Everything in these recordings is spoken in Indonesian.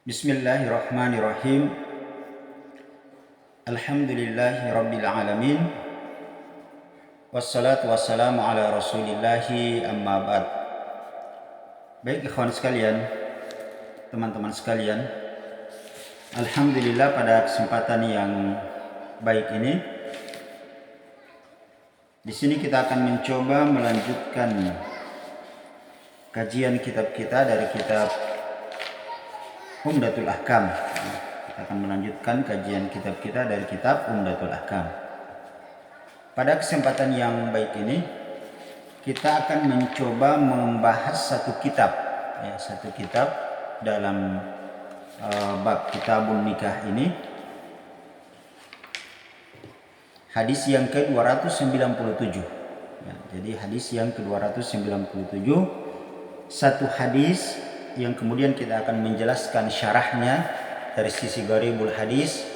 Bismillahirrahmanirrahim. Alhamdulillahi rabbil alamin. Wassalatu wassalamu ala rasulillahi amma ba'd. Baik ikhwan sekalian, teman-teman sekalian, alhamdulillah pada kesempatan yang baik ini di sini kita akan mencoba melanjutkan kajian kitab kita dari kitab Umdatul Ahkam. Kita akan melanjutkan kajian kitab kita dari kitab Umdatul Ahkam. Pada kesempatan yang baik ini kita akan mencoba membahas satu kitab dalam bab kitabun nikah ini. Hadis yang ke-297. Jadi hadis yang ke-297, satu hadis yang kemudian kita akan menjelaskan syarahnya dari sisi gharibul hadis,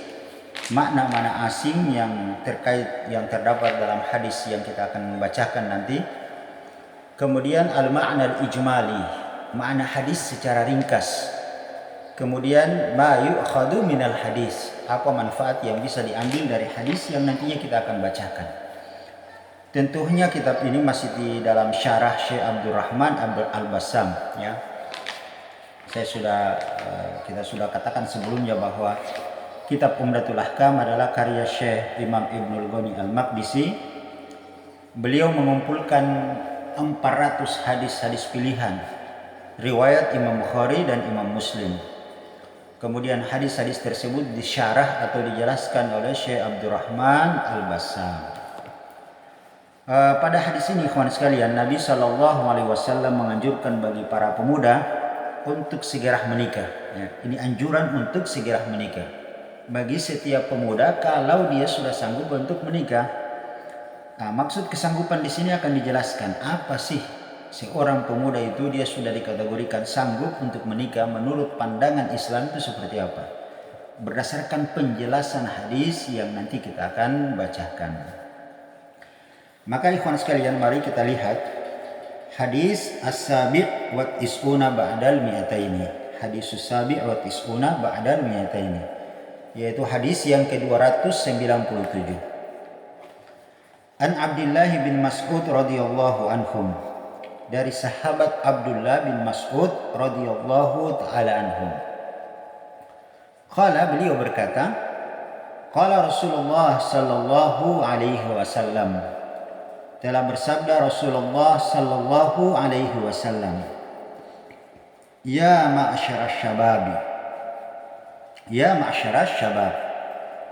makna-makna asing yang terdapat dalam hadis yang kita akan membacakan nanti. Kemudian al-ma'na al-ijmali, makna hadis secara ringkas. Kemudian ma yu'khadu minal hadis, apa manfaat yang bisa diambil dari hadis yang nantinya kita akan bacakan. Tentunya kitab ini masih di dalam syarah Syekh Abdurrahman Al-Bassam, ya. Kita sudah katakan sebelumnya bahwa kitab Umdatul Ahkam adalah karya Syekh Imam Ibnul Ghani Al-Maqdisi. Beliau mengumpulkan 400 hadis-hadis pilihan riwayat Imam Bukhari dan Imam Muslim. Kemudian hadis-hadis tersebut disyarah atau dijelaskan oleh Syekh Abdurrahman Al-Bassam. Pada hadis ini ikhwan sekalian, Nabi SAW menganjurkan bagi para pemuda untuk segera menikah. Ini anjuran untuk segera menikah bagi setiap pemuda kalau dia sudah sanggup untuk menikah. Maksud kesanggupan di sini akan dijelaskan apa sih seorang pemuda itu dia sudah dikategorikan sanggup untuk menikah menurut pandangan Islam itu seperti apa, berdasarkan penjelasan hadis yang nanti kita akan bacakan. Maka ikhwan sekalian, mari kita lihat hadis as-sabi' wa tis'una ba'dal mi'ataini. Hadis as-sabi' wa tis'una ba'dal mi'ataini, yaitu hadis yang ke-297. An Abdullah bin Mas'ud radhiyallahu anhum, dari sahabat Abdullah bin Mas'ud radhiyallahu taala anhum. Qala, beliau berkata, qala Rasulullah sallallahu alaihi wasallam, telah bersabda Rasulullah sallallahu alaihi wasallam, ya ma'syaras syabab,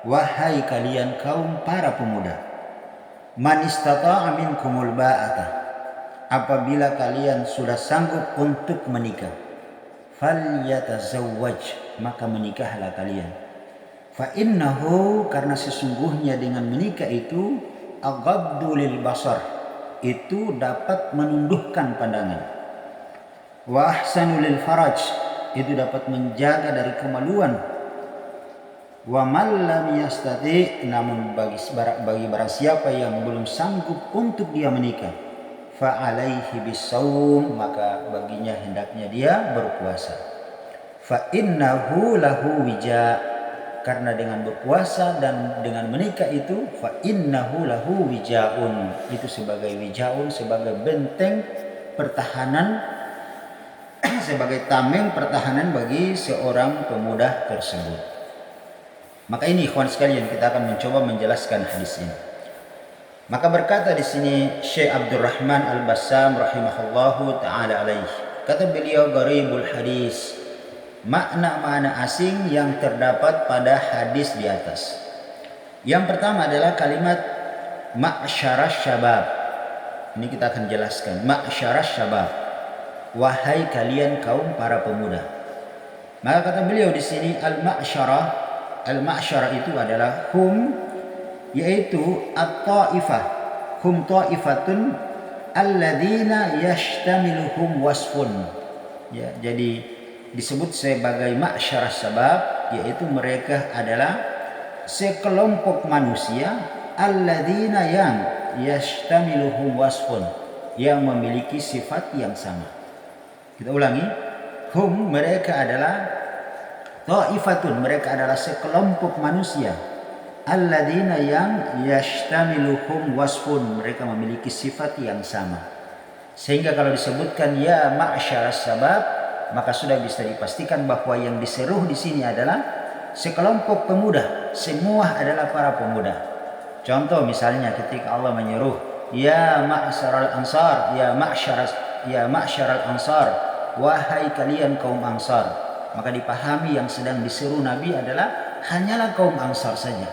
wahai kalian kaum para pemuda, man istata'a minkumul ba'ata, apabila kalian sudah sanggup untuk menikah, falyatazawwaj, maka menikahlah kalian. Fa innahu, karena sesungguhnya dengan menikah itu aghaddu lil basar, itu dapat menundukkan pandangan. Wa ahsanu lil faraj, itu dapat menjaga dari kemaluan. Wa man lam yastati, namun bagi barang siapa yang belum sanggup untuk dia menikah, fa alaihi bisawm, maka baginya hendaknya dia berpuasa. Fa innahu lahu wija, karena dengan berpuasa dan dengan menikah itu, fa innahu lahu wijaun, itu sebagai wijaun, sebagai benteng pertahanan, sebagai tameng pertahanan bagi seorang pemuda tersebut. Maka ini ikhwan sekalian, kita akan mencoba menjelaskan hadis ini. Maka berkata di sini Syekh Abdurrahman Al-Bassam rahimahullahu taala alaih, kata beliau, gharibul hadis, makna-makna asing yang terdapat pada hadis di atas. Yang pertama adalah kalimat ma'syaras syabab. Ini kita akan jelaskan. Ma'syaras syabab, wahai kalian kaum para pemuda. Maka kata beliau di sini al-ma'syarah itu adalah hum, yaitu at-ta'ifah, hum ta'ifatun alladzina yashtamiluhum wasfun. Ya, jadi disebut sebagai ma'syaras syabab, yaitu mereka adalah sekelompok manusia alladzina yang yashtamiluhum wasfun, yang memiliki sifat yang sama. Kita ulangi, hum, mereka adalah Ta'ifatun, mereka adalah sekelompok manusia. Alladzina, yang yashtamiluhum wasfun, mereka memiliki sifat yang sama. Sehingga kalau disebutkan ya ma'syaras sabab, maka sudah bisa dipastikan bahwa yang diseru di sini adalah sekelompok pemuda. Semua adalah para pemuda. Contoh misalnya ketika Allah menyeru ya ma'syaral ansar, ya ma'syaral ansar, wahai kalian kaum ansar, maka dipahami yang sedang diseru Nabi adalah hanyalah kaum ansar saja.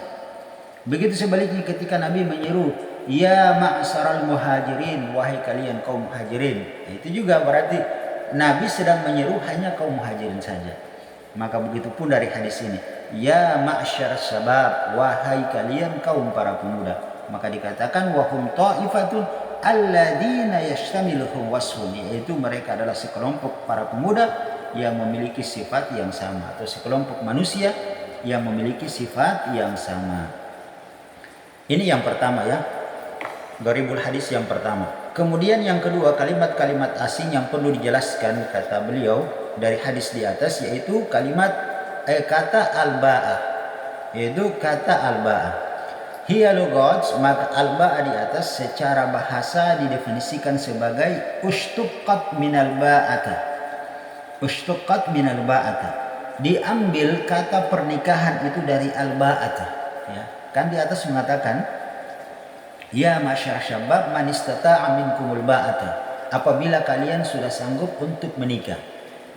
Begitu sebaliknya ketika Nabi menyeru ya ma'syaral muhajirin, wahai kalian kaum muhajirin, itu juga berarti Nabi sedang menyeru hanya kaum muhajirin saja. Maka begitu pun dari hadis ini ya ma'syaras sabab, wahai kalian kaum para pemuda, maka dikatakan wahum ta'ifatun alladzina yashtamiluhum wasfun, yaitu mereka adalah sekelompok para pemuda yang memiliki sifat yang sama, atau sekelompok manusia yang memiliki sifat yang sama. Ini yang pertama ya, gharibul hadis yang pertama. Kemudian yang kedua, kalimat-kalimat asing yang perlu dijelaskan kata beliau dari hadis di atas, yaitu kata al-ba'ah, yaitu kata al-ba'ah. Hiya lughat, maka al-ba'ah di atas secara bahasa didefinisikan sebagai ushtuqqat minal ba'ata. Ushtuqqat minal ba'ata. Diambil kata pernikahan itu dari al-ba'ata, ya. Kan di atas mengatakan ya masyarakat syabab man istata'a minkumul ba'ata, apabila kalian sudah sanggup untuk menikah.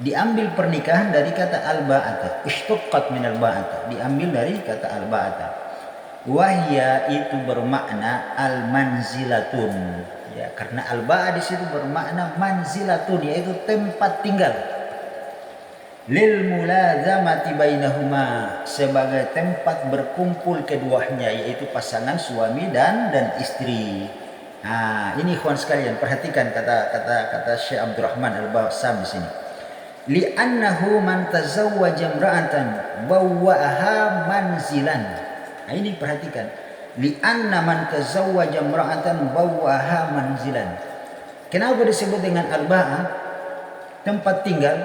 Diambil pernikahan dari kata al-ba'ata, ishtuqqat minal ba'ata, diambil dari kata al-ba'ata. Wahya itu bermakna al-manzilatun, ya, karena al-ba'a di situ bermakna manzilatun, yaitu tempat tinggal. Lil mulazamati bainahuma, sebagai tempat berkumpul keduanya, yaitu pasangan suami dan istri. Nah, ini ikhwan sekalian, perhatikan kata Syekh Abdurrahman Al-Bassam di sini. Li'annahu man tazawwaja imra'atan bawwa'aha manzilan. Nah, ini perhatikan. Li'anna man tazawwaja imra'atan bawwa'aha manzilan. Kenapa disebut dengan al-ba'a? Tempat tinggal,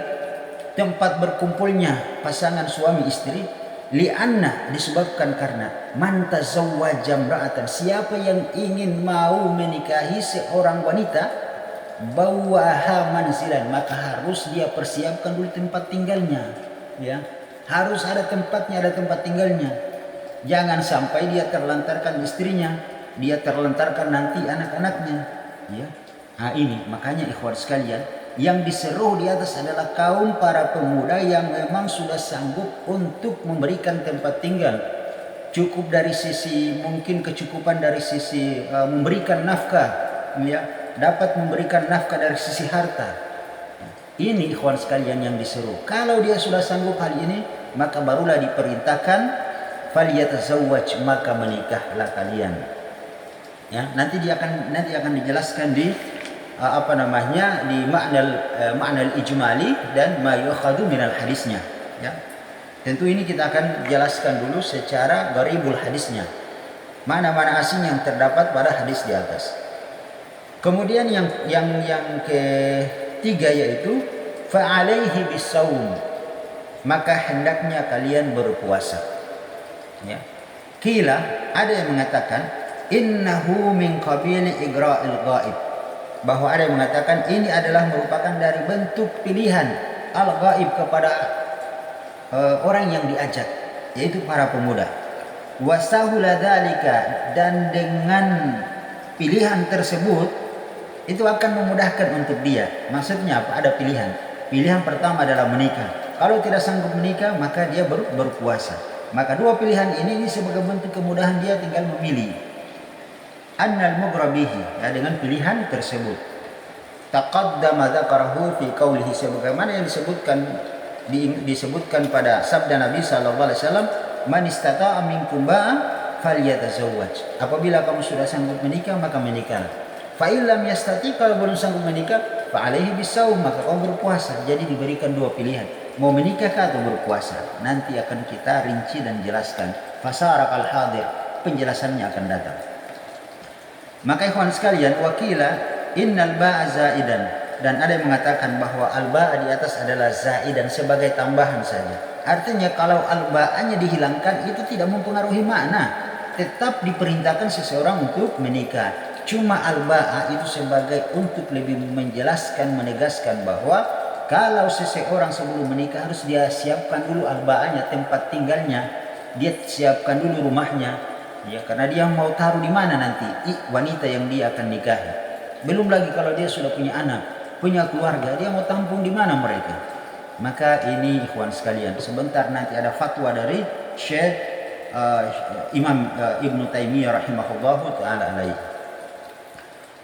tempat berkumpulnya pasangan suami istri. Li'anna, disebabkan karena man tazawwaja imra'atan, siapa yang ingin mau menikahi seorang wanita, bawaha manzilan, maka harus dia persiapkan dulu tempat tinggalnya, ya. Harus ada tempatnya, ada tempat tinggalnya. Jangan sampai dia terlantarkan istrinya, dia terlantarkan nanti anak-anaknya, ya. Nah, ini makanya ikhwan sekalian, yang diseru di atas adalah kaum para pemuda yang memang sudah sanggup untuk memberikan tempat tinggal. Cukup dari sisi mungkin kecukupan dari sisi memberikan nafkah, ya, dapat memberikan nafkah dari sisi harta. Ini ikhwan sekalian yang diseru. Kalau dia sudah sanggup hal ini, maka barulah diperintahkan falyatazawwaj, maka menikahlah kalian. Ya, nanti akan dijelaskan di di makna al-ijmali dan ma yu'khadhu minal hadisnya, ya. Tentu ini kita akan jelaskan dulu secara gharibul hadisnya, mana-mana asing yang terdapat pada hadis di atas. Kemudian yang ketiga yaitu fa'alaihi bisawm, maka hendaknya kalian berpuasa, ya. Qila, ada yang mengatakan innahu min qabili igra'il ghaib, bahwa ada yang mengatakan ini adalah merupakan dari bentuk pilihan al-ghaib kepada orang yang diajak, yaitu para pemuda. Wasahula dzalika, dan dengan pilihan tersebut itu akan memudahkan untuk dia. Maksudnya apa? Ada pilihan. Pilihan pertama adalah menikah. Kalau tidak sanggup menikah, maka dia berpuasa. Maka dua pilihan ini sebagai bentuk kemudahan dia tinggal memilih. Annal mughrabihi, ya, dengan pilihan tersebut. Taqaddama dzakarahu fi qaulihi, sebagaimana yang disebutkan pada sabda Nabi sallallahu alaihi wasallam, man istata'a minkum ba'a falyatazawwaj. Apabila kamu sudah sanggup menikah, maka menikah. Fa illam yastati, kalau belum sanggup menikah, fa alaihi bisawm, maka kamu berpuasa. Jadi diberikan dua pilihan, mau menikah atau berpuasa. Nanti akan kita rinci dan jelaskan. Fasarakal hadir, penjelasannya akan datang. Maka ikhwan sekalian, wakila innal ba'a zaidan, dan ada yang mengatakan bahwa al-ba'a di atas adalah zaidan, sebagai tambahan saja. Artinya kalau al-ba'anya dihilangkan itu tidak mempengaruhi makna. Tetap diperintahkan seseorang untuk menikah. Cuma al-ba'a itu sebagai untuk lebih menjelaskan, menegaskan bahwa kalau seseorang sebelum menikah harus dia siapkan dulu al-ba'anya, tempat tinggalnya. Dia siapkan dulu rumahnya. Ya, karena dia mau taruh di mana nanti wanita yang dia akan nikahi. Belum lagi kalau dia sudah punya anak, punya keluarga, dia mau tampung di mana mereka. Maka ini ikhwan sekalian, sebentar nanti ada fatwa dari Syekh Imam Ibnu Taimiyah rahimahullahu taala alaihi.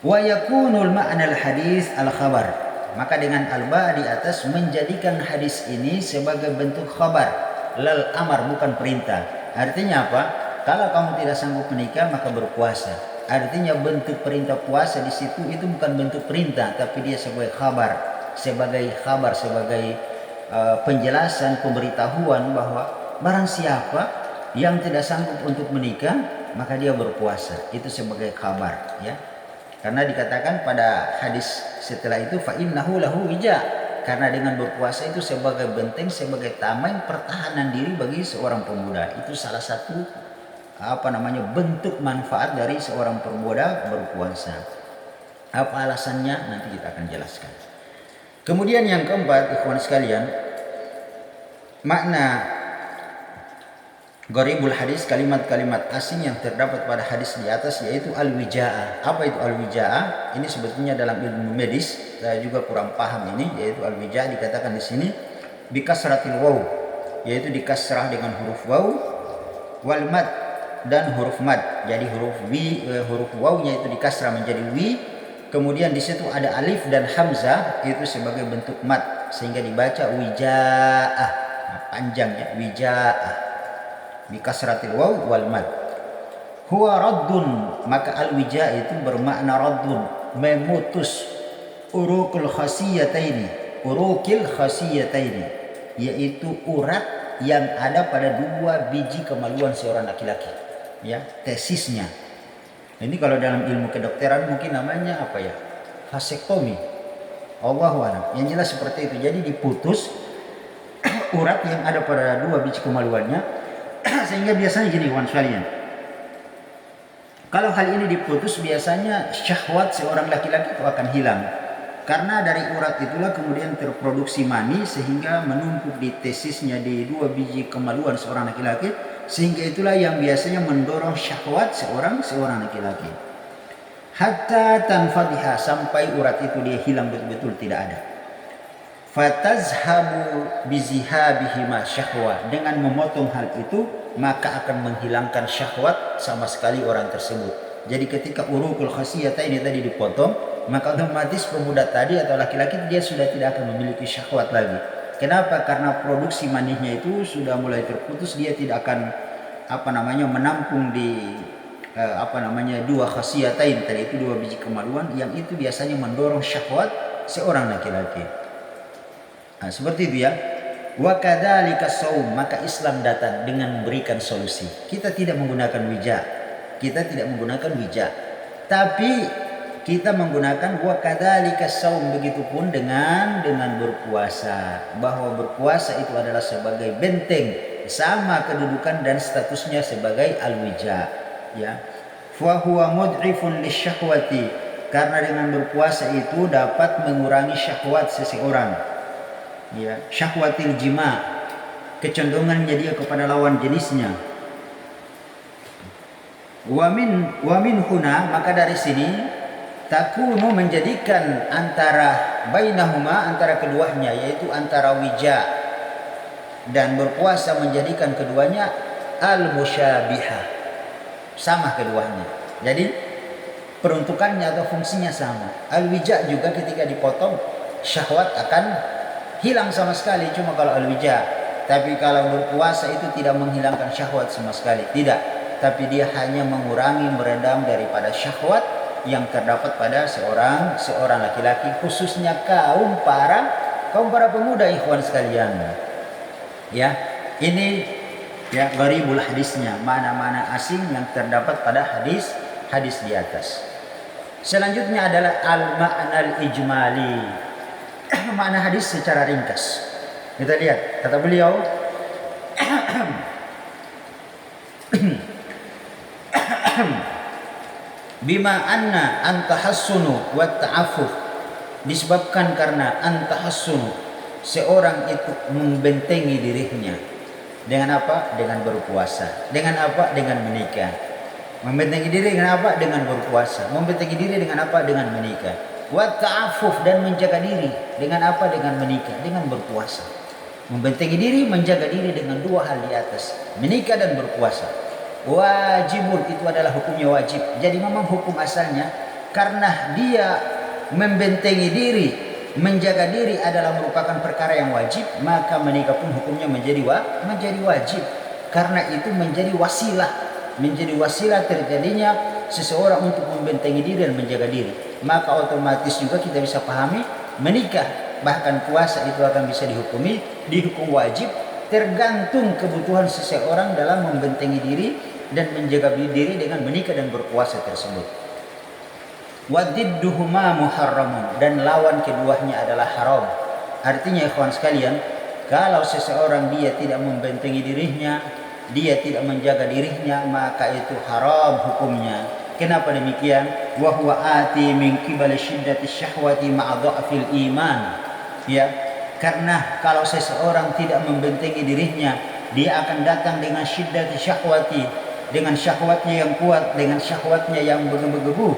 Wa yakunul ma'na al-hadis al-khabar. Maka dengan al-ba di atas menjadikan hadis ini sebagai bentuk khabar, lal amar, bukan perintah. Artinya apa? Kalau kamu tidak sanggup menikah maka berpuasa. Artinya bentuk perintah puasa di situ itu bukan bentuk perintah, tapi dia sebagai khabar, sebagai penjelasan, pemberitahuan bahwa barang siapa yang tidak sanggup untuk menikah maka dia berpuasa. Itu sebagai kabar, ya. Karena dikatakan pada hadis setelah itu fa innahu lahu wija, karena dengan berpuasa itu sebagai benteng, sebagai tameng pertahanan diri bagi seorang pemuda. Itu salah satu bentuk manfaat dari seorang pemuda berpuasa. Apa alasannya nanti kita akan jelaskan. Kemudian yang keempat, ikhwan sekalian, makna gharibul hadis, kalimat-kalimat asing yang terdapat pada hadis di atas, yaitu al-wija'ah. Apa itu al-wija'ah? Ini sebetulnya dalam ilmu medis saya juga kurang paham ini, yaitu al-wija'ah dikatakan di sini bikasratil waw, yaitu dikasrah dengan huruf waw, wal mad, dan huruf mad. Jadi huruf wawnya itu dikasrah menjadi wi, kemudian di situ ada alif dan hamzah itu sebagai bentuk mad sehingga dibaca wija'ah. Nah, panjang ya, wija'ah bikasratil waw wal mad. Huwa raddun, maka al-wija itu bermakna raddun, memutus urukil khasiyataini, yaitu urat yang ada pada dua biji kemaluan seorang laki-laki, ya, tesisnya. Ini kalau dalam ilmu kedokteran mungkin namanya apa ya, vasektomi, Allahu a'lam. Yang jelas seperti itu. Jadi diputus urat yang ada pada dua biji kemaluannya. Sehingga biasanya gini kawan sekalian, kalau hal ini diputus biasanya syahwat seorang laki-laki itu akan hilang. Karena dari urat itulah kemudian terproduksi mani sehingga menumpuk di tesisnya, di dua biji kemaluan seorang laki-laki, sehingga itulah yang biasanya mendorong syahwat seorang laki-laki. Hatta tanfadiha, sampai urat itu dia hilang betul-betul tidak ada. Fatazhabu bizihabihima syahwat, dengan memotong hal itu maka akan menghilangkan syahwat sama sekali orang tersebut. Jadi ketika urukul khasiyata ini tadi dipotong, maka otomatis pemuda tadi atau laki-laki dia sudah tidak akan memiliki syahwat lagi. Kenapa? Karena produksi manihnya itu sudah mulai terputus, dia tidak akan menampung di dua khasiyatain tadi itu, dua biji kemaluan yang itu biasanya mendorong syahwat seorang laki-laki. Nah, seperti itu ya. Wa kadzalika shaum, maka Islam datang dengan memberikan solusi. Kita tidak menggunakan wija. Tapi kita menggunakan wa kadzalika shaum, begitupun dengan berpuasa. Bahwa berpuasa itu adalah sebagai benteng, sama kedudukan dan statusnya sebagai al-wija, ya. Fa huwa mud'ifun lisyahwati, karena dengan berpuasa itu dapat mengurangi syahwat seseorang. Ya, syahwatil jima, kecenderungannya dia kepada lawan jenisnya. Wa min huna, maka dari sini takunu, menjadikan antara bainahuma, antara keduanya, yaitu antara wija dan berpuasa, menjadikan keduanya al-musyabihah, sama keduanya. Jadi peruntukannya atau fungsinya sama. Al-wija juga ketika dipotong syahwat akan hilang sama sekali, cuma kalau al-wija. Tapi kalau berpuasa itu tidak menghilangkan syahwat sama sekali, tidak. Tapi dia hanya mengurangi, meredam daripada syahwat yang terdapat pada seorang laki-laki, khususnya kaum para pemuda, ikhwan sekalian. Ya, ini ya gharibul hadisnya, mana-mana asing yang terdapat pada hadis di atas. Selanjutnya adalah al-ma'nal ijmali. Makna hadis secara ringkas. Kita lihat, kata beliau, Bima anna antahassunu wa ta'affuf, disebabkan karena antahassunu, seorang itu membentengi dirinya dengan apa? Dengan berpuasa. Dengan apa? Dengan menikah. Membentengi diri dengan apa? Dengan berpuasa. Membentengi diri dengan apa? Dengan menikah. Wa ta'affuf, dan menjaga diri dengan apa? Dengan menikah, dengan berpuasa. Membentengi diri, menjaga diri dengan dua hal di atas, menikah dan berpuasa. Wajibun, itu adalah hukumnya wajib. Jadi memang hukum asalnya karena dia membentengi diri, menjaga diri adalah merupakan perkara yang wajib, maka menikah pun hukumnya menjadi wajib. Karena itu menjadi wasilah terjadinya seseorang untuk membentengi diri dan menjaga diri. Maka otomatis juga kita bisa pahami menikah, bahkan puasa itu akan bisa dihukum wajib, tergantung kebutuhan seseorang dalam membentengi diri dan menjaga diri dengan menikah dan berpuasa tersebut. Wadidduhuma muharramun, dan lawan keduanya adalah haram. Artinya ikhwan sekalian, kalau seseorang dia tidak membentengi dirinya, dia tidak menjaga dirinya, maka itu haram hukumnya. Kenapa demikian? Wa huwa ati min qibali syiddati syahwati ma'a dha'fil iman. Ya, karena kalau seseorang tidak membentengi dirinya, dia akan datang dengan syiddati syahwati, dengan syahwatnya yang kuat, dengan syahwatnya yang menggebu-gebu.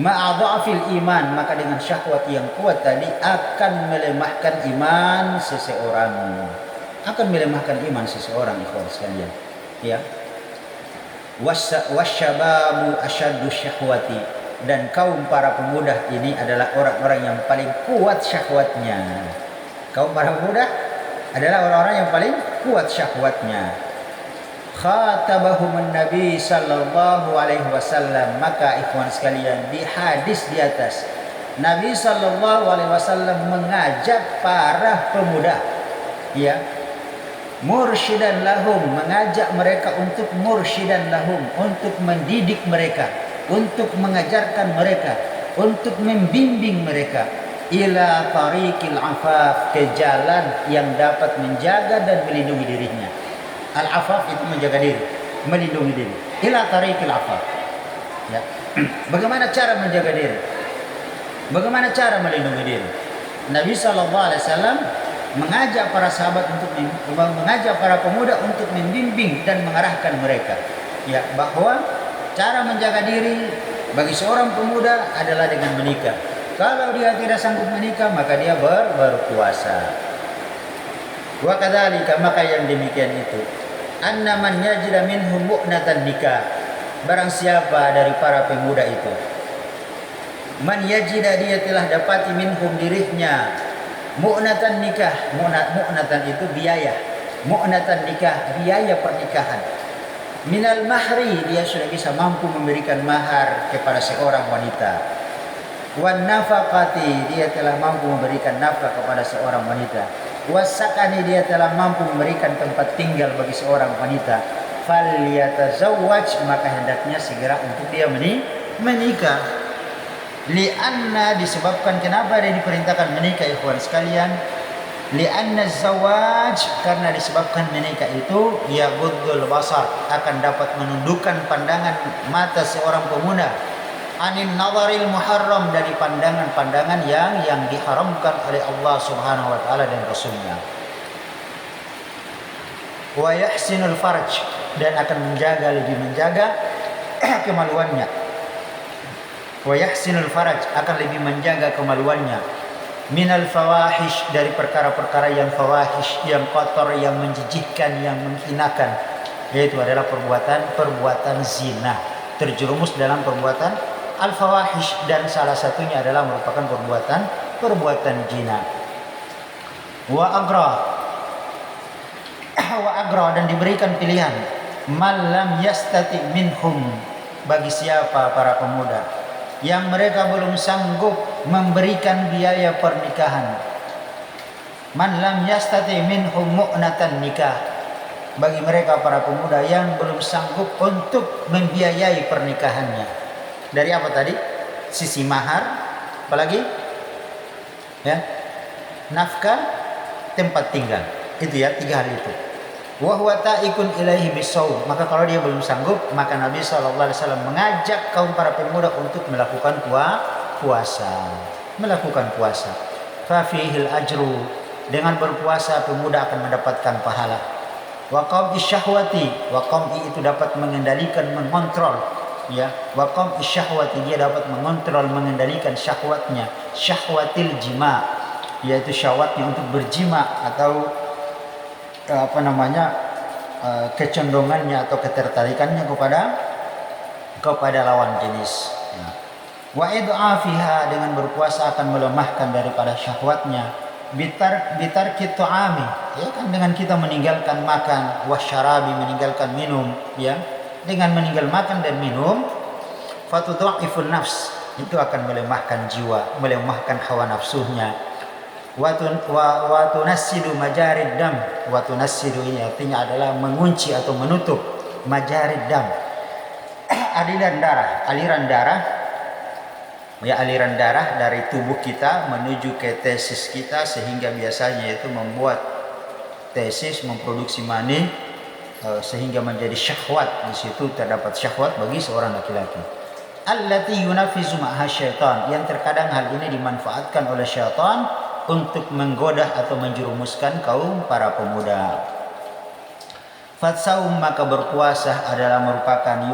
Ma'a dha'fil iman, maka dengan syahwat yang kuat tadi akan melemahkan iman seseorang. Akan melemahkan iman seseorang, ikhwan sekalian. Ya. Wasyababu asyaddu syahwati, dan kaum para pemuda ini adalah orang-orang yang paling kuat syahwatnya. Kaum para pemuda adalah orang-orang yang paling kuat syahwatnya. Khatabahumun Nabi sallallahu alaihi wasallam, maka ikhwan sekalian, di hadis di atas Nabi sallallahu alaihi wasallam mengajak para pemuda, ya, mursyidan lahum, mengajak mereka untuk mursyidan lahum, untuk mendidik mereka, untuk mengajarkan mereka, untuk membimbing mereka ila tariqil afaf, ke jalan yang dapat menjaga dan melindungi dirinya. Al-afaf itu menjaga diri, melindungi diri. Ila tariqil afaf. Ya. Bagaimana cara menjaga diri? Bagaimana cara melindungi diri? Nabi sallallahu alaihi wasallam mengajak para sahabat mengajak para pemuda untuk membimbing dan mengarahkan mereka, ya, bahwa cara menjaga diri bagi seorang pemuda adalah dengan menikah. Kalau dia tidak sanggup menikah, maka dia berpuasa. Wa kadzalika, maka yang demikian itu, anna man yajida minhum mu'natan nikah, barang siapa dari para pemuda itu, man yajida, dia telah dapati minhum dirinya, mu'natan nikah. Mu'natan itu biaya. Mu'natan nikah, biaya pernikahan. Minal mahri, dia sudah bisa mampu memberikan mahar kepada seorang wanita. Wan nafaqati, dia telah mampu memberikan nafkah kepada seorang wanita. Wasakani, dia telah mampu memberikan tempat tinggal bagi seorang wanita. Falyatazawwaj, maka hendaknya segera untuk dia menikah. Lianna, disebabkan kenapa dia diperintahkan menikah, ikhwan sekalian? Lianna zawaj, karena disebabkan menikah itu ya ghuddul basar, akan dapat menundukkan pandangan mata seorang pemuda, anin nazaril muharram, dari pandangan-pandangan yang diharamkan oleh Allah Subhanahu wa taala dan Rasulnya. Wa yahsinul farj, dan akan lebih menjaga kemaluannya. Wa yahsinul faraj, akan lebih menjaga kemaluannya. Minal fawahish, dari perkara-perkara yang fawahish, yang kotor, yang menjijikkan, yang menghinakan, yaitu adalah perbuatan zina, terjerumus dalam perbuatan al-fawahish, dan salah satunya adalah merupakan perbuatan zina. Wa agra, dan diberikan pilihan, man lam yastati minhum, bagi siapa para pemuda yang mereka belum sanggup memberikan biaya pernikahan. Man lam yastati minhum mu'natan nikah, bagi mereka para pemuda yang belum sanggup untuk membiayai pernikahannya. Dari apa tadi? Sisi mahar, apalagi? Ya, nafkah, tempat tinggal. Itu ya, 3 hal itu. wa huwa ta'ikun ilaihi bisawm, maka kalau dia belum sanggup, maka Nabi SAW mengajak kaum para pemuda untuk melakukan puasa. Fa fihil ajru, dengan berpuasa pemuda akan mendapatkan pahala. Wa qam'i syahwati, wa qam'i itu dapat mengendalikan, mengontrol, ya. Wa qam'i syahwati, dia dapat mengontrol, mengendalikan syahwatnya, syahwatil jima, yaitu syahwatnya untuk berjima atau kecondongannya atau ketertarikannya kepada lawan jenis. Wa id'afiha, dengan berpuasa akan melemahkan daripada syahwatnya. Bitar tu'ami, ya kan, dengan kita meninggalkan makan, wasyarabi, meninggalkan minum, ya. Dengan meninggal makan dan minum, fatudha'ifun nafs, itu akan melemahkan jiwa, melemahkan hawa nafsunya. Wa tunassidu majarid dam, wa tunassidu ini artinya adalah mengunci atau menutup majarid dam, aliran darah dari tubuh kita menuju ke tesis kita, sehingga biasanya itu membuat tesis, memproduksi mani, sehingga menjadi syahwat. Di situ terdapat syahwat bagi seorang laki-laki. Allati yunafizu ma'ha syaitan, yang terkadang hal ini dimanfaatkan oleh syaitan untuk menggoda atau menjerumuskan kaum para pemuda. Fatsaum, maka berpuasa adalah merupakan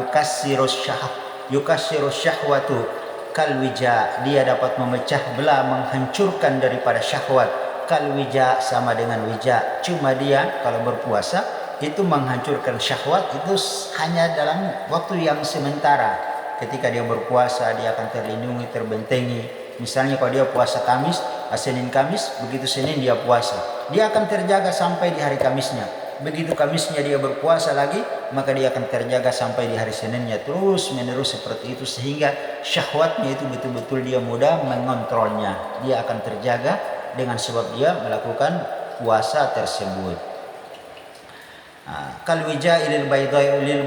yukassirus syahwatu kalwija, dia dapat memecah belah, menghancurkan daripada syahwat. Kalwija sama dengan wija, cuma dia kalau berpuasa itu menghancurkan syahwat itu hanya dalam waktu yang sementara. Ketika dia berpuasa dia akan terlindungi, terbentengi. Misalnya kalau dia puasa Kamis, Senin Kamis, begitu Senin dia puasa, dia akan terjaga sampai di hari Kamisnya. Begitu Kamisnya dia berpuasa lagi, maka dia akan terjaga sampai di hari Seninnya, terus menerus seperti itu, sehingga syahwatnya itu betul-betul dia mudah mengontrolnya. Dia akan terjaga dengan sebab dia melakukan puasa tersebut. Kal wija lil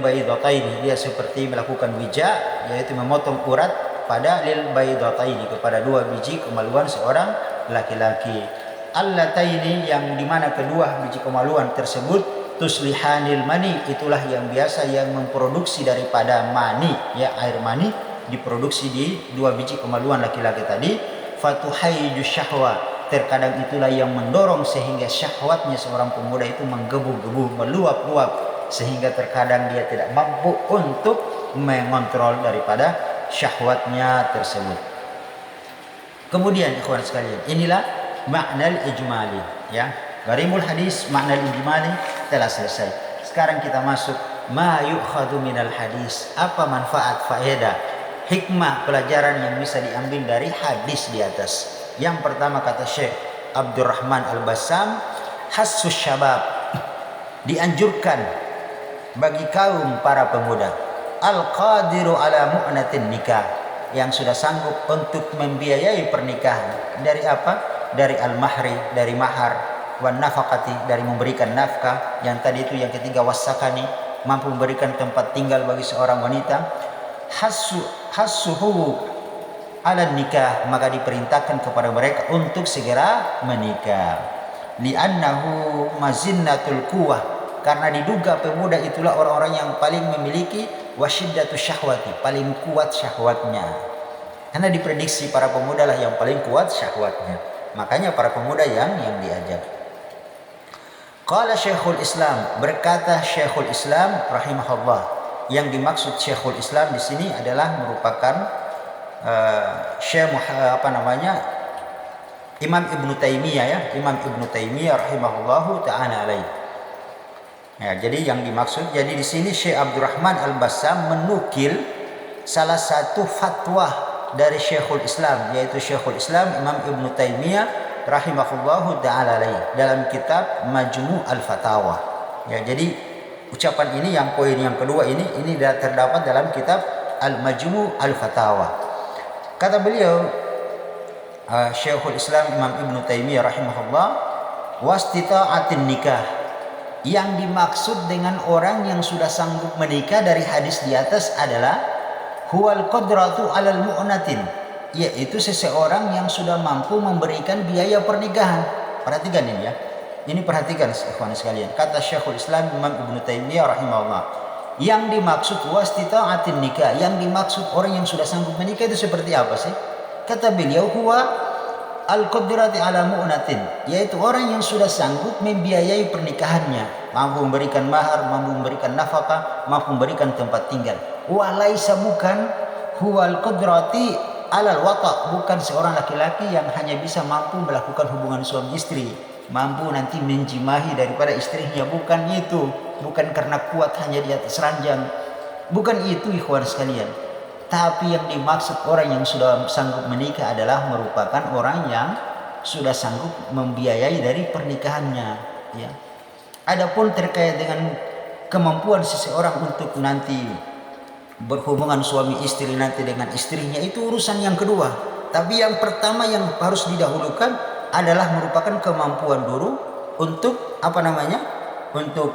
baydataini, dia seperti melakukan wija, yaitu memotong urat pada lil baydataini, kepada dua biji kemaluan seorang laki-laki. Allataini, yang dimana kedua biji kemaluan tersebut tuslihanil mani, itulah yang biasa yang memproduksi daripada mani, ya, air mani diproduksi di dua biji kemaluan laki-laki tadi. Fatuhaiju syahwa, terkadang itulah yang mendorong sehingga syahwatnya seorang pemuda itu menggebu-gebu, meluap-luap, sehingga terkadang dia tidak mampu untuk mengontrol daripada syahwatnya tersebut. Kemudian ikhwan sekalian, inilah makna ijmali, ya. Gharibul hadis, makna ijmali telah selesai. Sekarang kita masuk ma yu'khadhu minal hadis, apa manfaat, faedah, hikmah, pelajaran yang bisa diambil dari hadis di atas. Yang pertama kata Syekh Abdurrahman Al-Bassam, hassus syabab, dianjurkan bagi kaum para pemuda, al-qadiru ala mu'natin nikah, yang sudah sanggup untuk membiayai pernikahan. Dari apa? Dari al-mahri, dari mahar, wan nafaqati, dari memberikan nafkah. Yang tadi itu yang ketiga, wasakani, mampu memberikan tempat tinggal bagi seorang wanita. Hassuhu ala nikah, maka diperintahkan kepada mereka untuk segera menikah. Li'annahu mazinnatul quwwah, karena diduga pemuda itulah orang-orang yang paling memiliki wasyiddatu syahwati, paling kuat syahwatnya. Karena diprediksi para pemuda lah yang paling kuat syahwatnya. Makanya para pemuda yang diajak. Qala Syekhul Islam, berkata Syekhul Islam rahimahullah, yang dimaksud Syekhul Islam di sini adalah merupakan Imam Ibnu Taimiyah, ya, Imam Ibnu Taimiyah rahimahullahu taala alaih. Ya, jadi yang dimaksud, jadi di sini Syekh Abdurrahman Al-Bassam menukil salah satu fatwa dari Syekhul Islam, yaitu Syekhul Islam Imam Ibnu Taimiyah rahimahullahu taala alaih dalam kitab Majmu' Al-Fatawa. Ya, jadi ucapan ini, yang poin yang kedua ini terdapat dalam kitab Al-Majmu' Al-Fatawa. Kata beliau, Syekhul Islam Imam Ibnu Taimiyah rahimahullah, wastita'atin nikah, yang dimaksud dengan orang yang sudah sanggup menikah dari hadis di atas adalah huwal qadratu alal mu'natin, yaitu seseorang yang sudah mampu memberikan biaya pernikahan. Perhatikan ini, ya. Ini perhatikan ikhwan sekalian. Kata Syekhul Islam Imam Ibnu Taimiyah rahimahullah, yang dimaksud wastita'atin nikah, yang dimaksud orang yang sudah sanggup menikah itu seperti apa sih? Kata beliau, huwa al-qudrati ala mu'natin, yaitu orang yang sudah sanggup membiayai pernikahannya, mampu memberikan mahar, mampu memberikan nafkah, mampu memberikan tempat tinggal. Walaisa, bukan huwa al-qudrati ala al-wata', bukan seorang laki-laki yang hanya bisa mampu melakukan hubungan suami istri, mampu nanti menjimahi daripada istrinya, bukan itu, bukan karena kuat hanya di atas ranjang, bukan itu ikhwan sekalian. Tapi yang dimaksud orang yang sudah sanggup menikah adalah merupakan orang yang sudah sanggup membiayai dari pernikahannya, ya. Adapun terkait dengan kemampuan seseorang untuk nanti berhubungan suami istri nanti dengan istrinya, itu urusan yang kedua. Tapi yang pertama yang harus didahulukan adalah merupakan kemampuan dulu untuk untuk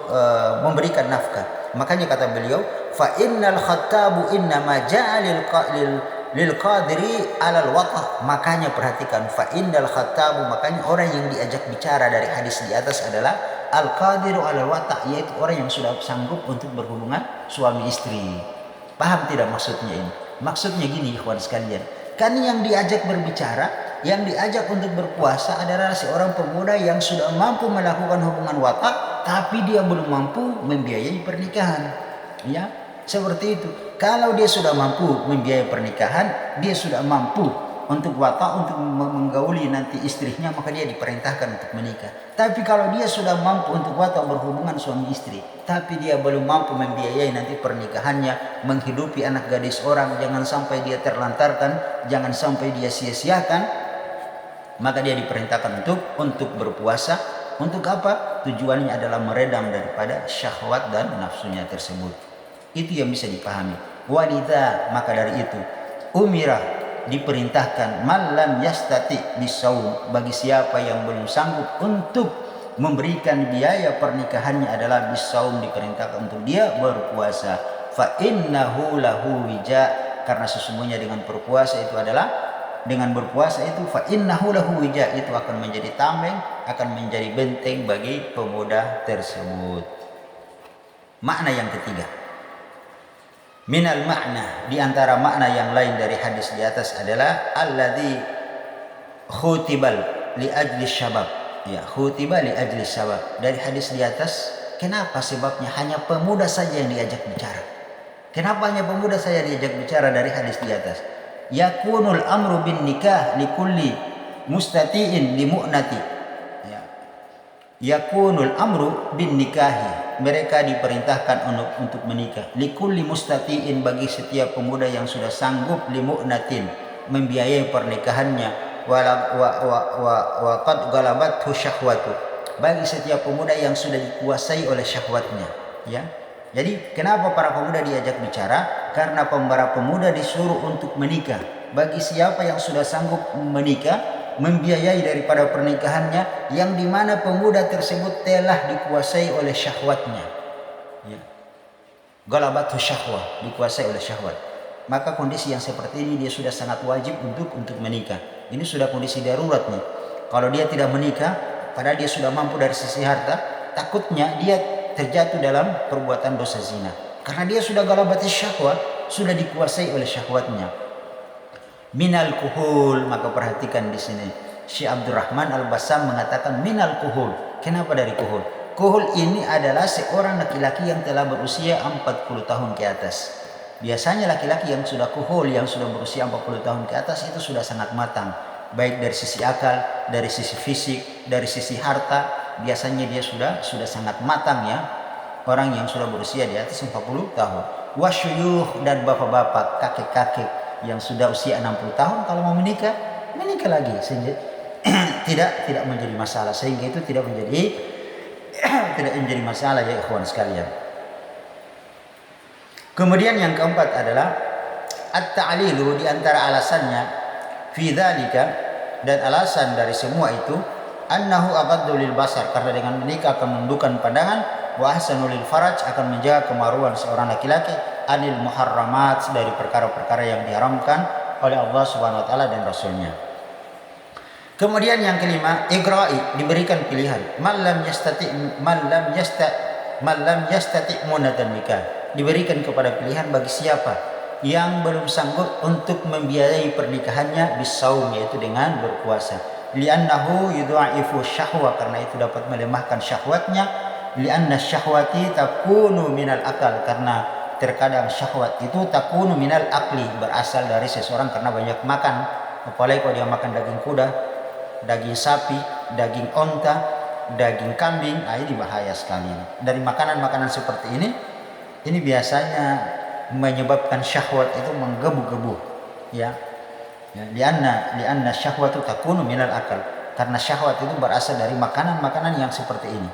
memberikan nafkah. Makanya kata beliau, fa innal khattabu innama ja'a lil qadiri 'alal wata'. Makanya perhatikan, fa innal khattabu, makanya orang yang diajak bicara dari hadis di atas adalah al qadiru 'alal wata', yaitu orang yang sudah sanggup untuk berhubungan suami istri. Paham tidak maksudnya ini? Maksudnya gini ikhwan sekalian, kan yang diajak berbicara, yang diajak untuk berpuasa adalah seorang pemuda yang sudah mampu melakukan hubungan watak, tapi dia belum mampu membiayai pernikahan. Ya, seperti itu. Kalau dia sudah mampu membiayai pernikahan, dia sudah mampu untuk watak, untuk menggauli nanti istrinya, maka dia diperintahkan untuk menikah. Tapi kalau dia sudah mampu untuk watak berhubungan suami istri, tapi dia belum mampu membiayai nanti pernikahannya, menghidupi anak gadis orang, jangan sampai dia terlantarkan, jangan sampai dia sia-siakan, maka dia diperintahkan untuk berpuasa. Untuk apa? Tujuannya adalah meredam daripada syahwat dan nafsunya tersebut. Itu yang bisa dipahami. Walidha, maka dari itu umira, diperintahkan, malam yastati bisaum, bagi siapa yang belum sanggup untuk memberikan biaya pernikahannya adalah bisaum, diperintahkan untuk dia berpuasa. Fa innahu lahu wija, karena sesungguhnya dengan berpuasa itu adalah, dengan berpuasa itu, fa innahu lahu wija, itu akan menjadi tameng, akan menjadi benteng bagi pemuda tersebut. Makna yang ketiga, minal makna, di antara makna yang lain dari hadis di atas adalah alladzi khutibal li ajli syabab. Ya, khutiba li ajli syabab. Dari hadis di atas, kenapa sebabnya hanya pemuda saja yang diajak bicara? Kenapa hanya pemuda saja diajak bicara dari hadis di atas? Yakunul amru bin nikah likulli mustatiin li mu'nati. Ya. Yakunul amru bin nikahi, mereka diperintahkan untuk menikah. Likulli mustatiin, bagi setiap pemuda yang sudah sanggup, li mu'natin, membiayai pernikahannya. Wa qad galabathu syahwatu, bagi setiap pemuda yang sudah dikuasai oleh syahwatnya, ya. Jadi kenapa para pemuda diajak bicara? Karena para pemuda disuruh untuk menikah. Bagi siapa yang sudah sanggup menikah, membiayai daripada pernikahannya, yang dimana pemuda tersebut telah dikuasai oleh syahwatnya, ya. Galabathu syahwah, dikuasai oleh syahwat. Maka kondisi yang seperti ini dia sudah sangat wajib untuk menikah. Ini sudah kondisi darurat nih. Kalau dia tidak menikah, padahal dia sudah mampu dari sisi harta, takutnya dia terjatuh dalam perbuatan dosa zina, karena dia sudah galabati syahwat, sudah dikuasai oleh syahwatnya. Minal kuhul, maka perhatikan di sini Syekh Abdurrahman Al-Bassam mengatakan minal kuhul. Kenapa dari kuhul? Kuhul ini adalah seorang laki-laki yang telah berusia 40 tahun ke atas. Biasanya laki-laki yang sudah kuhul, yang sudah berusia 40 tahun ke atas, itu sudah sangat matang, baik dari sisi akal, dari sisi fisik, dari sisi harta. Biasanya dia sudah sangat matang, ya. Orang yang sudah berusia di atas 40 tahun. Wasyuyuh, dan bapak-bapak, kakek-kakek yang sudah usia 60 tahun, kalau mau menikah lagi, sehingga tidak menjadi masalah, sehingga itu tidak menjadi masalah, ya ikhwan sekalian. Kemudian yang keempat adalah at-ta'lilu, di antara alasannya fi dzalika, dan alasan dari semua itu, annahu aghaddu lil basar, karena dengan menikah akan menundukkan pandangan, wa ahsanu lil faraj, akan menjaga kemaluan seorang laki-laki, anil muharramat, dari perkara-perkara yang diharamkan oleh Allah Subhanahu wa taala dan Rasulnya. Kemudian yang kelima, igra'i, diberikan pilihan. Man lam yastati munadan nikah. Diberikan kepada pilihan bagi siapa yang belum sanggup untuk membiayai pernikahannya bisaum, yaitu dengan berpuasa. Li'annahu yudha'ifu syahwa, karena itu dapat melemahkan syahwatnya. Li'anna syahwati takunu minal akal, karena terkadang syahwat itu takunu minal akli, berasal dari seseorang karena banyak makan. Apalagi kalau dia makan daging kuda, daging sapi, daging onta, daging kambing, ini bahaya sekali. Dari makanan-makanan seperti ini biasanya menyebabkan syahwat itu menggebu-gebu, ya. Lianna syahwatu takunu minal akal, karena syahwat itu berasal dari makanan-makanan yang seperti ini.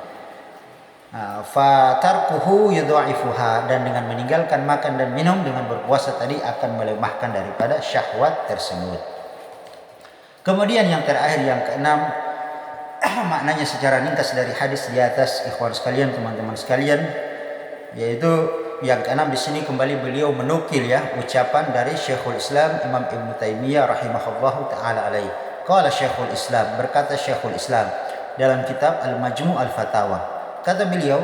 Fatarkuhu yudha'ifuha, dan dengan meninggalkan makan dan minum dengan berpuasa tadi akan melemahkan daripada syahwat tersebut. Kemudian yang terakhir, yang keenam, maknanya secara ringkas dari hadis di atas, ikhwan sekalian, teman-teman sekalian, yaitu yang keenam di sini kembali beliau menukil ucapan dari Syekhul Islam Imam Ibnu Taimiyah rahimahullahu taala alaihi. Qala Syekhul Islam, berkata Syekhul Islam dalam kitab Al-Majmu' Al-Fatawa, kata beliau,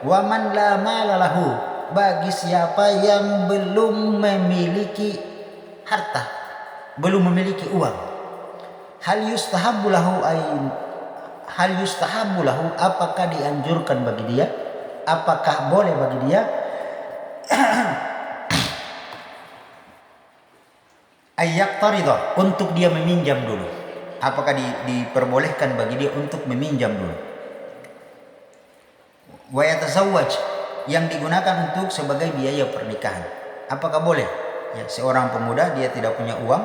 wa man la mala lahu, bagi siapa yang belum memiliki harta, belum memiliki uang, hal yustahabbu lahu, apakah dianjurkan bagi dia, apakah boleh bagi dia ayyaqtaridah, untuk dia meminjam dulu, apakah diperbolehkan bagi dia untuk meminjam dulu. Wa yatazawwaj, yang digunakan untuk sebagai biaya pernikahan, apakah boleh? Ya, seorang pemuda dia tidak punya uang,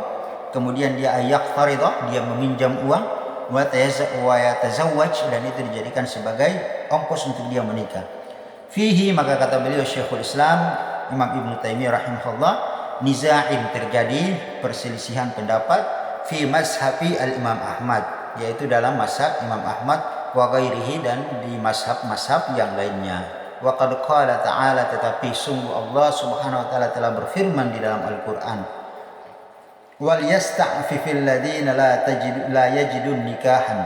kemudian dia ayyaqtaridah, dia meminjam uang, wa yatazawwaj, dan itu dijadikan sebagai ongkos untuk dia menikah. Fihi, maka kata beliau Syekhul Islam Imam Ibnu Taimiyah rahimahullah, niza'in, terjadi perselisihan pendapat, fi mazhabi al-Imam Ahmad, yaitu dalam mazhab Imam Ahmad, wa ghairihi, dan di mazhab-mazhab yang lainnya. Wa qad qala ta'ala, tetapi sungguh Allah Subhanahu wa taala telah berfirman di dalam Al-Qur'an, wal yasta'fifil ladina la yajidun nikahan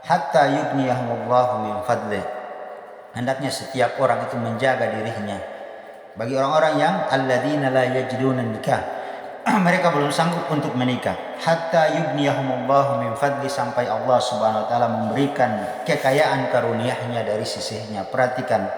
hatta yughniyahumullahu min fadlih. Hendaknya setiap orang itu menjaga dirinya. Bagi orang-orang yang alladzina la yajiduna nikah, mereka belum sanggup untuk menikah, hatta yughniyahumullahu min fadli, sampai Allah Subhanahu wa taala memberikan kekayaan karunia-Nya dari sisinya. Perhatikan,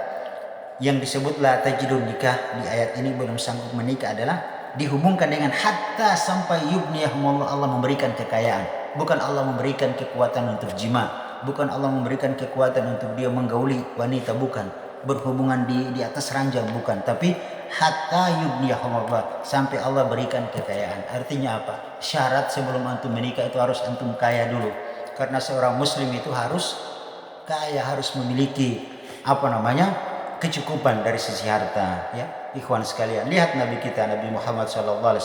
yang disebut la tajidun nikah di ayat ini, belum sanggup menikah, adalah dihubungkan dengan hatta, sampai yughniyahumullah, Allah memberikan kekayaan. Bukan Allah memberikan kekuatan untuk jima, bukan Allah memberikan kekuatan untuk dia menggauli wanita, bukan, berhubungan di atas ranjang, bukan, tapi hatta yughniyahumullah, sampai Allah berikan kekayaan. Artinya apa? Syarat sebelum antum menikah itu harus antum kaya dulu, karena seorang muslim itu harus kaya, harus memiliki kecukupan dari sisi harta, ya. Ikhwan sekalian, lihat Nabi kita Nabi Muhammad SAW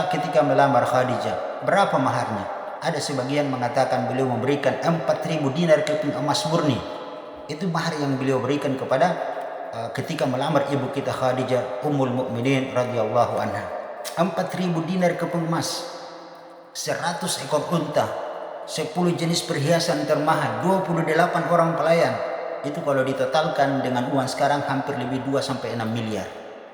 ketika melamar Khadijah, berapa maharnya? Ada sebagian mengatakan beliau memberikan 4.000 dinar keping emas murni. Itu mahar yang beliau berikan kepada ketika melamar ibu kita Khadijah Ummul Mukminin radhiyallahu anha. 4.000 dinar keping emas, 100 ekor unta, 10 jenis perhiasan termahal, 28 orang pelayan. Itu kalau ditotalkan dengan uang sekarang hampir lebih 2-6 miliar.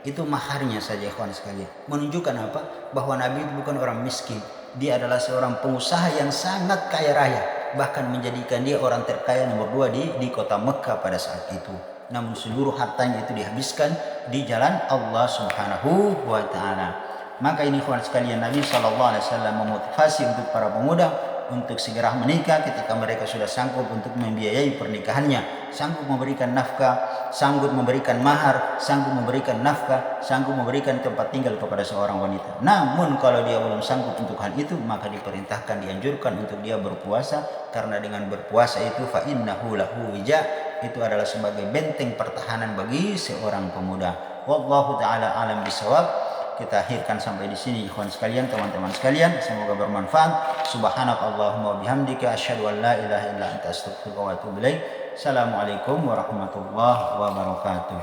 Itu maharnya saja, ikhwan sekalian. Menunjukkan apa? Bahwa Nabi itu bukan orang miskin. Dia adalah seorang pengusaha yang sangat kaya raya, bahkan menjadikan dia orang terkaya nomor 2 di kota Mekah pada saat itu. Namun seluruh hartanya itu dihabiskan di jalan Allah Subhanahu wa taala. Maka ini ikhwan sekalian, Nabi SAW memotivasi untuk para pemuda untuk segera menikah ketika mereka sudah sanggup untuk membiayai pernikahannya, sanggup memberikan nafkah, sanggup memberikan mahar, sanggup memberikan nafkah, sanggup memberikan tempat tinggal kepada seorang wanita. Namun kalau dia belum sanggup untuk hal itu, maka diperintahkan, dianjurkan untuk dia berpuasa, karena dengan berpuasa itu fa innahu lahu wija, itu adalah sebagai benteng pertahanan bagi seorang pemuda. Wallahu taala alam bisawab. Kita akhirkan sampai di sini, ikhwan sekalian, teman-teman sekalian, semoga bermanfaat. Subhanakallahumma wa bihamdika asyhadu an la ilaha illa anta astaghfiruka wa atubu ilaik. Assalamualaikum warahmatullahi wabarakatuh.